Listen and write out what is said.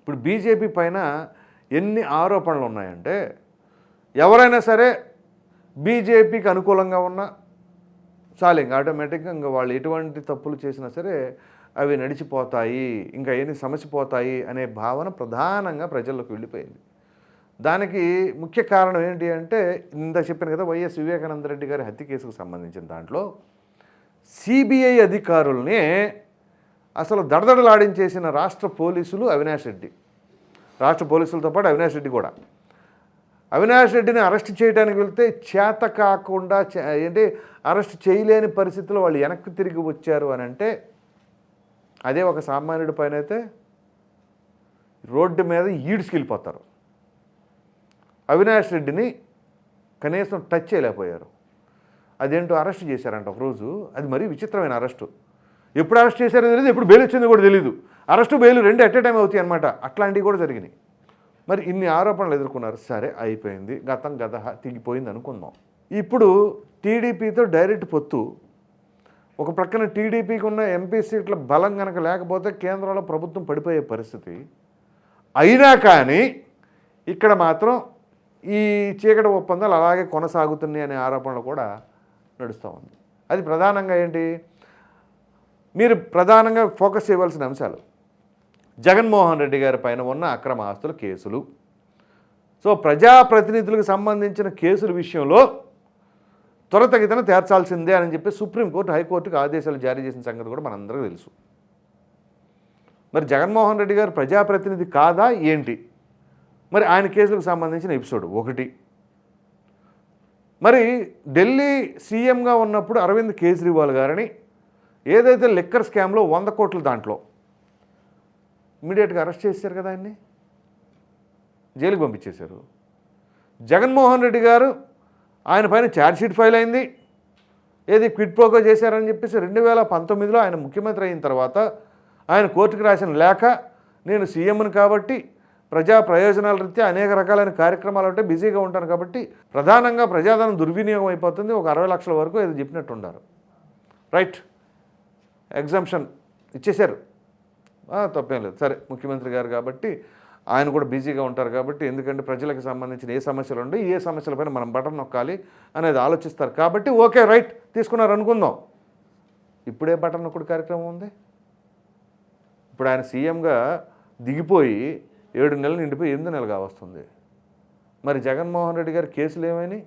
ఇప్పుడు బీజేపీ పైన ఎన్ని ఆరోపణలు ఉన్నాయంటే, ఎవరైనా సరే బీజేపీకి అనుకూలంగా ఉన్నా చాలు ఇంకా ఆటోమేటిక్గా ఇంకా వాళ్ళు ఎటువంటి తప్పులు చేసినా సరే అవి నడిచిపోతాయి, ఇంకా ఎన్ని సమసిపోతాయి అనే భావన ప్రధానంగా ప్రజల్లోకి వెళ్ళిపోయింది. దానికి ముఖ్య కారణం ఏంటి అంటే, ఇందాక చెప్పాను కదా, వైఎస్ వివేకానంద రెడ్డి గారి హత్య కేసుకు సంబంధించిన దాంట్లో సిబిఐ అధికారుల్ని అసలు దడదడలాడించేసిన రాష్ట్ర పోలీసులు అవినాష్ రెడ్డి, రాష్ట్ర పోలీసులతో పాటు అవినాష్ రెడ్డి కూడా. అవినాష్ రెడ్డిని అరెస్ట్ చేయడానికి వెళ్తే చేత కాకుండా ఏంటి అరెస్ట్ చేయలేని పరిస్థితుల్లో వాళ్ళు వెనక్కి తిరిగి వచ్చారు అని అంటే, అదే ఒక సామాన్యుడి పైన అయితే రోడ్డు మీద ఈడ్చుకెళ్ళిపోతారు. అవినాష్ రెడ్డిని కనీసం టచ్ చేయలేకపోయారు. అదేంటో అరెస్ట్ చేశారంట ఒకరోజు. అది మరీ విచిత్రమైన అరెస్టు. ఎప్పుడు అరెస్ట్ చేశారో తెలియదు, ఎప్పుడు బెయిల్ వచ్చిందో కూడా తెలియదు. అరెస్టు బెయిల్ రెండు ఎట్ ఏ టైం అవుతాయి అనమాట. అట్లాంటివి కూడా జరిగినాయి. మరి ఇన్ని ఆరోపణలు ఎదుర్కొన్నారు. సరే అయిపోయింది, గతం గత తిగిపోయింది అనుకుందాం. ఇప్పుడు టీడీపీతో డైరెక్ట్ పొత్తు. ఒక ప్రక్కన టీడీపీకి ఉన్న ఎంపీ సీట్ల బలం కనుక లేకపోతే కేంద్రంలో ప్రభుత్వం పడిపోయే పరిస్థితి. అయినా కానీ ఇక్కడ మాత్రం ఈ చీకటి ఒప్పందాలు అలాగే కొనసాగుతున్నాయి అనే ఆరోపణలు కూడా నడుస్తూ ఉంది. అది ప్రధానంగా ఏంటి, మీరు ప్రధానంగా ఫోకస్ చేయవలసిన అంశాలు జగన్మోహన్ రెడ్డి గారి పైన ఉన్న అక్రమ ఆస్తుల కేసులు. సో ప్రజాప్రతినిధులకు సంబంధించిన కేసుల విషయంలో త్వరితగతిన తీర్చాల్సిందే అని చెప్పి సుప్రీంకోర్టు హైకోర్టుకు ఆదేశాలు జారీ చేసిన సంగతి కూడా మనందరికీ తెలుసు. మరి జగన్మోహన్ రెడ్డి గారు ప్రజాప్రతినిధి కాదా ఏంటి? మరి ఆయన కేసులకు సంబంధించిన ఎపిసోడ్ ఒకటి. మరి ఢిల్లీ సీఎంగా ఉన్నప్పుడు అరవింద్ కేజ్రీవాల్ గారిని ఏదైతే లిక్కర్ స్కామ్లో 100 కోట్ల దాంట్లో ఇమీడియట్గా అరెస్ట్ చేశారు కదా, ఆయన్ని జైలుకి పంపించేశారు. జగన్మోహన్ రెడ్డి గారు ఆయన పైన ఛార్జ్షీట్ ఫైల్ అయింది. ఏది క్విడ్ ప్రోకో చేశారని చెప్పేసి 2019లో ఆయన ముఖ్యమంత్రి అయిన తర్వాత ఆయన కోర్టుకు రాసిన లేఖ, నేను సీఎంని కాబట్టి ప్రజా ప్రయోజనాల రీత్యా అనేక రకాలైన కార్యక్రమాలు అంటే బిజీగా ఉంటాను కాబట్టి ప్రధానంగా ప్రజాధనం దుర్వినియోగం అయిపోతుంది, ఒక 60 లక్షల వరకు ఏదో చెప్పినట్టున్నారు. రైట్, ఎగ్జామ్షన్ ఇచ్చేశారు, తప్పేం లేదు. సరే, ముఖ్యమంత్రి గారు కాబట్టి ఆయన కూడా బిజీగా ఉంటారు కాబట్టి, ఎందుకంటే ప్రజలకు సంబంధించిన ఏ సమస్యలు ఉండే ఏ సమస్యలపైన మనం బటన్ నొక్కాలి అనేది ఆలోచిస్తారు కాబట్టి ఓకే రైట్ తీసుకున్నారు అనుకుందాం. ఇప్పుడే బటన్ నొక్కుడు కార్యక్రమం ఉంది. ఇప్పుడు ఆయన సీఎంగా దిగిపోయి 7 నెలలు నిండిపోయి 8 నెలలుగా వస్తుంది. మరి జగన్మోహన్ రెడ్డి గారి కేసులు ఏమైనాయి?